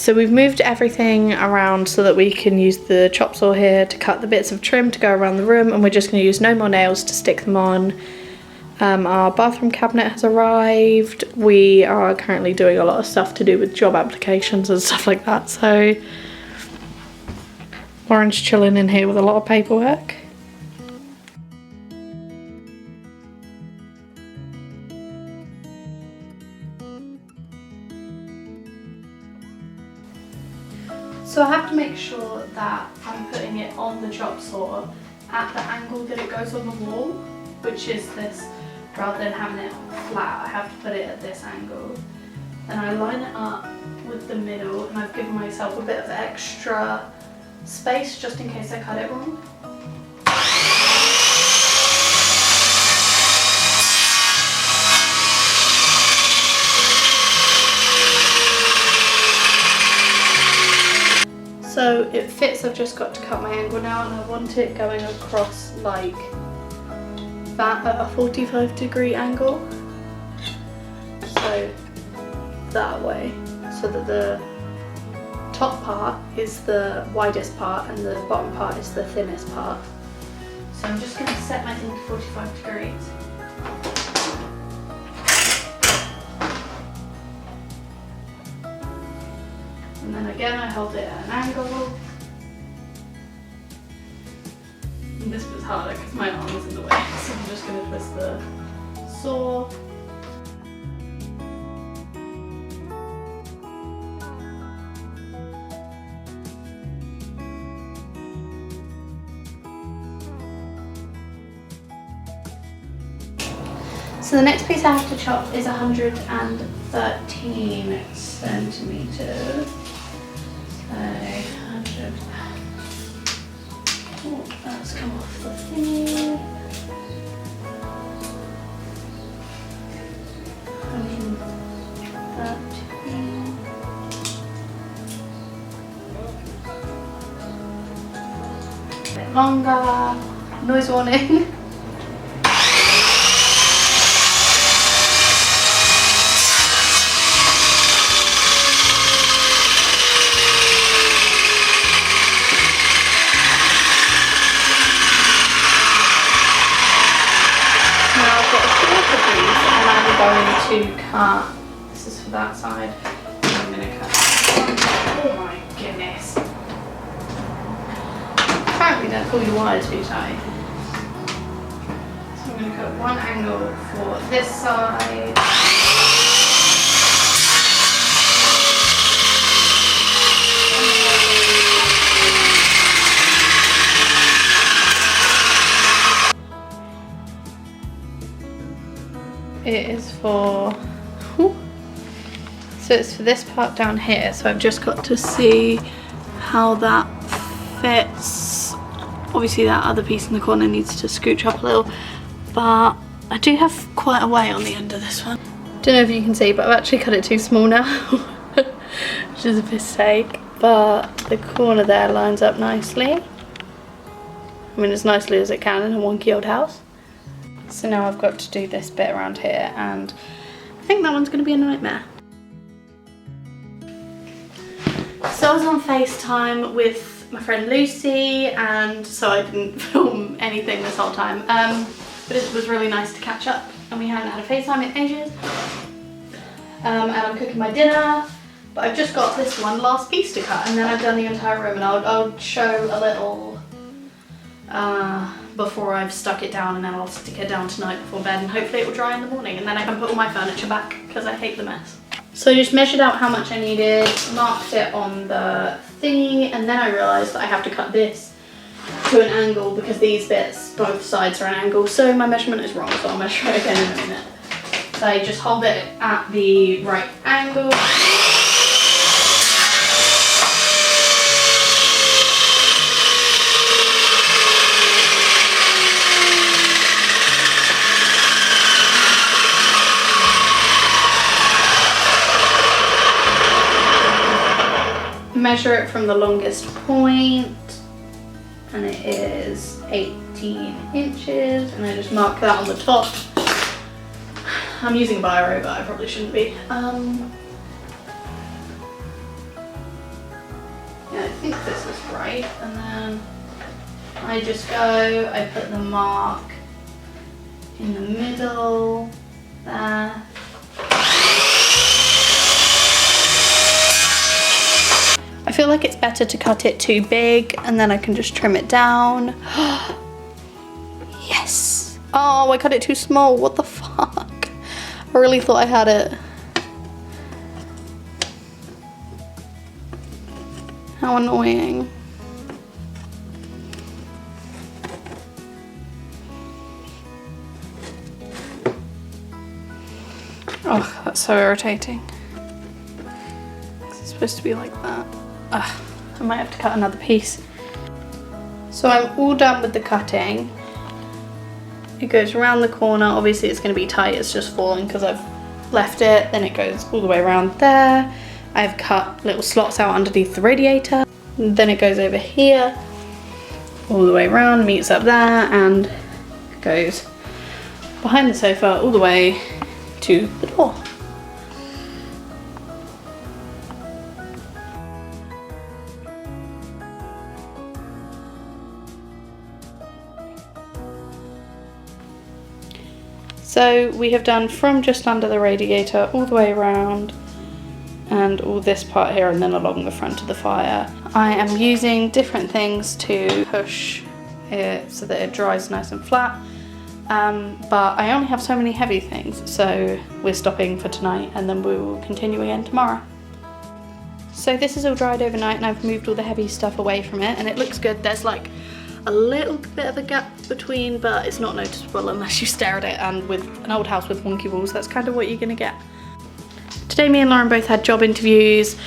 So we've moved everything around so that we can use the chop saw here to cut the bits of trim to go around the room, and we're just going to use no more nails to stick them on. Our bathroom cabinet has arrived. We are currently doing a lot of stuff to do with job applications and stuff like that, so Lauren's chilling in here with a lot of paperwork. So I have to make sure that I'm putting it on the chop saw at the angle that it goes on the wall, which is this, rather than having it flat, I have to put it at this angle. Then I line it up with the middle, and I've given myself a bit of extra space just in case I cut it wrong. So it fits, I've just got to cut my angle now, and I want it going across like that at a 45-degree angle. So that way, so that the top part is the widest part and the bottom part is the thinnest part. So I'm just going to set my thing to 45 degrees. And then again I hold it at an angle. And this was harder because my arm was in the way, so I'm just going to twist the saw. So the next piece I have to chop is 113 centimetres. So 100. Oh, that's come off the thingy. 113. A bit longer. Noise warning. To cut, this is for that side, and I'm going to cut one. Oh my goodness. Apparently don't pull your wire too tight. So I'm going to cut one angle for this side. It is for, so it's for this part down here, so I've just got to see how that fits. Obviously that other piece in the corner needs to scooch up a little, but I do have quite a way on the end of this one. Don't know if you can see, but I've actually cut it too small now, which is a mistake, but the corner there lines up nicely. I mean, as nicely as it can in a wonky old house. So now I've got to do this bit around here, and I think that one's going to be a nightmare. So I was on FaceTime with my friend Lucy, and so I didn't film anything this whole time, but it was really nice to catch up, and we hadn't had a FaceTime in ages. And I'm cooking my dinner, but I've just got this one last piece to cut, and then I've done the entire room, and I'll show a little before I've stuck it down, and then I'll stick it down tonight before bed, and hopefully it will dry in the morning, and then I can put all my furniture back because I hate the mess. So I just measured out how much I needed, marked it on the thingy, and then I realised that I have to cut this to an angle because these bits, both sides are an angle, so my measurement is wrong, so I'll measure it again in a minute. So I just hold it at the right angle. Measure it from the longest point, and it is 18 inches, and I just mark that on the top. I'm using a biro, but I probably shouldn't be. think this is right. And then I just go, I put the mark in the middle there. I feel like it's better to cut it too big and then I can just trim it down. Yes! Oh, I cut it too small, what the fuck? I really thought I had it. How annoying. Oh, that's so irritating. It's supposed to be like that. Ugh, I might have to cut another piece. So I'm all done with the cutting. It goes around the corner. Obviously it's going to be tight, it's just falling because I've left it. Then it goes all the way around there. I've cut little slots out underneath the radiator. Then it goes over here, all the way around, meets up there, and goes behind the sofa all the way to the door. So we have done from just under the radiator all the way around and all this part here and then along the front of the fire. I am using different things to push it so that it dries nice and flat, but I only have so many heavy things, so we're stopping for tonight and then we will continue again tomorrow. So this is all dried overnight and I've moved all the heavy stuff away from it and it looks good. There's like a little bit of a gap between, but it's not noticeable unless you stare at it, and with an old house with wonky walls, that's kind of what you're gonna get. Today me and Lauren both had job interviews.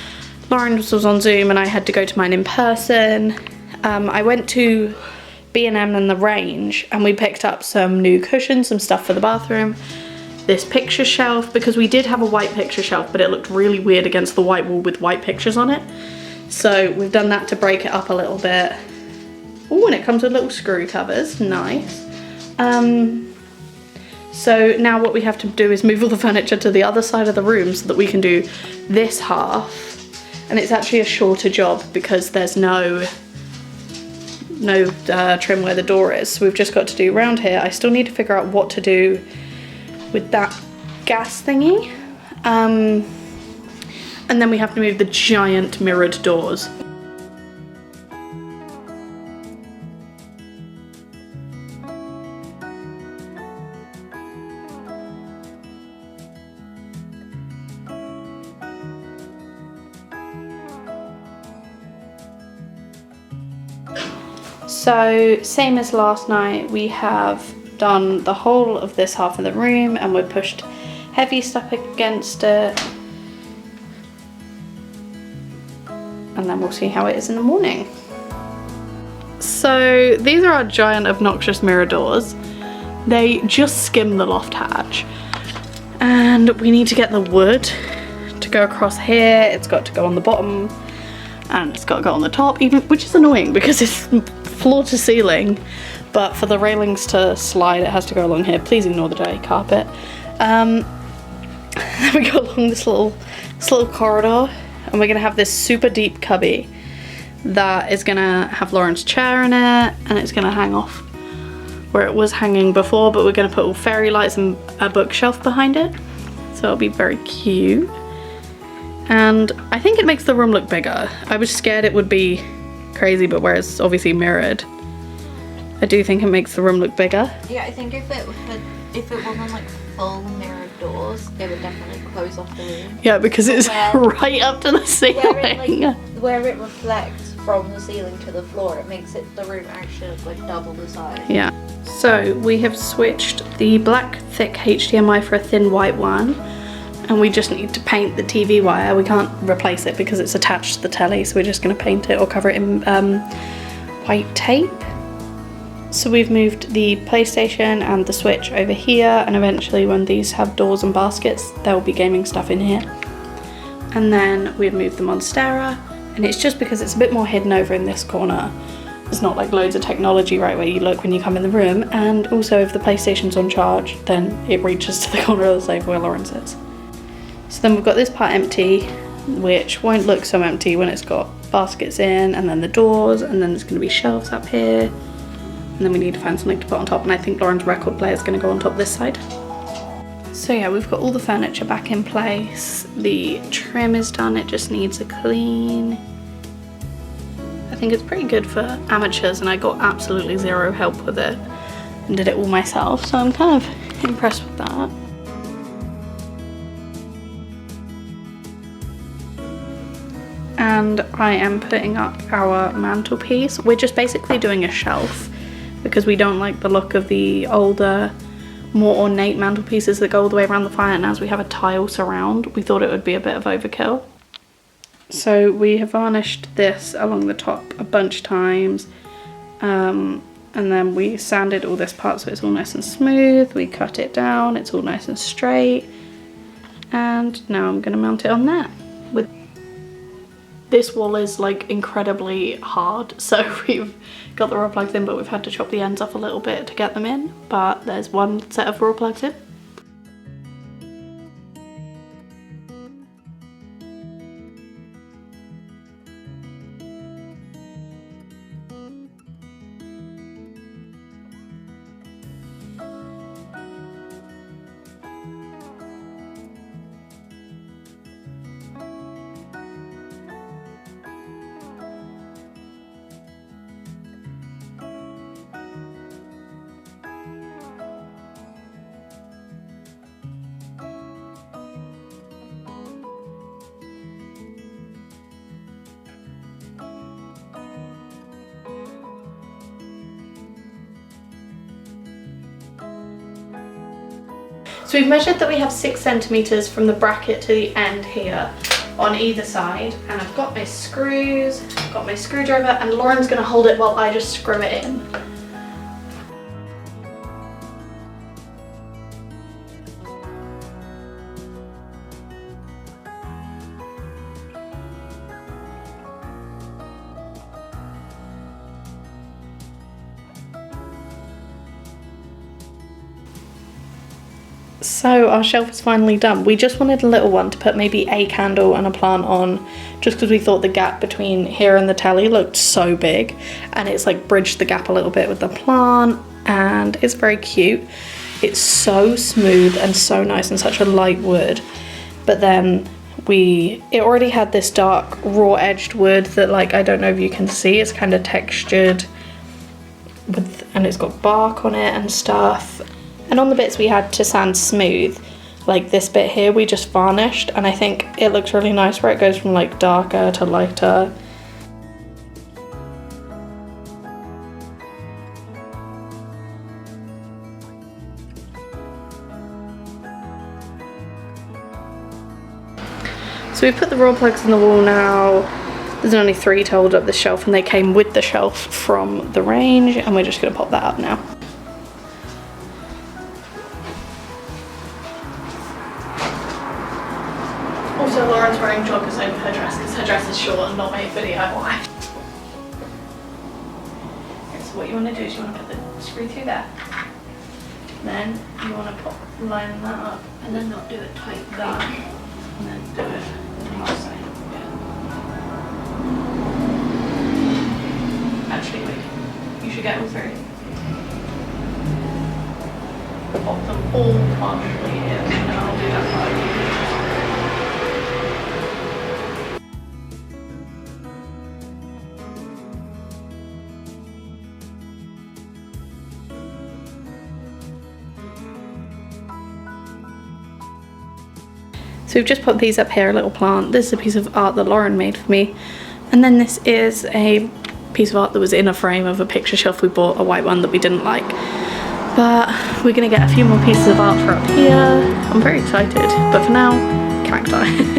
Lauren was on Zoom and I had to go to mine in person. I went to B&M and the Range and we picked up some new cushions, some stuff for the bathroom, this picture shelf, because we did have a white picture shelf but it looked really weird against the white wall with white pictures on it. So we've done that to break it up a little bit. Oh, and it comes with little screw covers, nice. So now what we have to do is move all the furniture to the other side of the room so that we can do this half. And it's actually a shorter job because there's no trim where the door is. So we've just got to do round here. I still need to figure out what to do with that gas thingy. And then we have to move the giant mirrored doors. So same as last night, we have done the whole of this half of the room and we've pushed heavy stuff against it. And then we'll see how it is in the morning. So these are our giant obnoxious mirror doors. They just skim the loft hatch. And we need to get the wood to go across here. It's got to go on the bottom and it's got to go on the top, even, which is annoying because it's floor to ceiling, but for the railings to slide it has to go along here. Please ignore the dirty carpet. Then we go along this little corridor and we're gonna have this super deep cubby that is gonna have Lauren's chair in it and it's gonna hang off where it was hanging before, but we're gonna put all fairy lights and a bookshelf behind it, so it'll be very cute. And I think it makes the room look bigger. I was scared it would be crazy, but where it's obviously mirrored, I do think it makes the room look bigger. Yeah, I think if it wasn't like full mirrored doors, it would definitely close off the room. Yeah, because it's right up to the ceiling. Where it reflects from the ceiling to the floor, it makes the room actually look like double the size. Yeah. So we have switched the black thick HDMI for a thin white one. And we just need to paint the TV wire. We can't replace it because it's attached to the telly, so we're just going to paint it or cover it in white tape. So we've moved the PlayStation and the Switch over here, and eventually when these have doors and baskets, there will be gaming stuff in here. And then we've moved the Monstera, and it's just because it's a bit more hidden over in this corner. There's not like loads of technology right where you look when you come in the room, and also if the PlayStation's on charge, then it reaches to the corner of the sofa where Lauren sits. So then we've got this part empty, which won't look so empty when it's got baskets in, and then the doors, and then there's going to be shelves up here, and then we need to find something to put on top, and I think Lauren's record player is going to go on top this side. So yeah, we've got all the furniture back in place. The trim is done, it just needs a clean. I think it's pretty good for amateurs, and I got absolutely zero help with it and did it all myself, so I'm kind of impressed with that. And I am putting up our mantelpiece. We're just basically doing a shelf because we don't like the look of the older, more ornate mantelpieces that go all the way around the fire, and as we have a tile surround, we thought it would be a bit of overkill. So we have varnished this along the top a bunch of times, and then we sanded all this part so it's all nice and smooth. We cut it down, it's all nice and straight, and now I'm going to mount it on there. This wall is like incredibly hard, so we've got the raw plugs in, but we've had to chop the ends off a little bit to get them in, but there's one set of raw plugs in. So we've measured that we have 6 centimeters from the bracket to the end here on either side, and I've got my screws, got my screwdriver, and Lauren's gonna hold it while I just screw it in. So our shelf is finally done. We just wanted a little one to put maybe a candle and a plant on, just because we thought the gap between here and the telly looked so big, and it's like bridged the gap a little bit with the plant, and it's very cute. It's so smooth and so nice and such a light wood. But then it already had this dark raw edged wood that, like, I don't know if you can see, it's kind of textured and it's got bark on it and stuff. And on the bits we had to sand smooth, like this bit here, we just varnished, and I think it looks really nice where it goes from like darker to lighter. So we've put the raw plugs in the wall now. There's only 3 to hold up the shelf, and they came with the shelf from the range, and we're just gonna pop that up now. Also, Lauren's wearing joggers over her dress because her dress is short and not made for DIY. Okay, so what you want to do is you want to put the screw through there. Then you want to line that up and then not do it tight there. And then do it on the other side. Yeah. Actually, wait. You should get all 3. Pop them all partially in, and I'll do that part. So we've just put these up here, a little plant. This is a piece of art that Lauren made for me. And then this is a piece of art that was in a frame of a picture shelf we bought, a white one that we didn't like. But we're gonna get a few more pieces of art for up here. I'm very excited, but for now, cacti.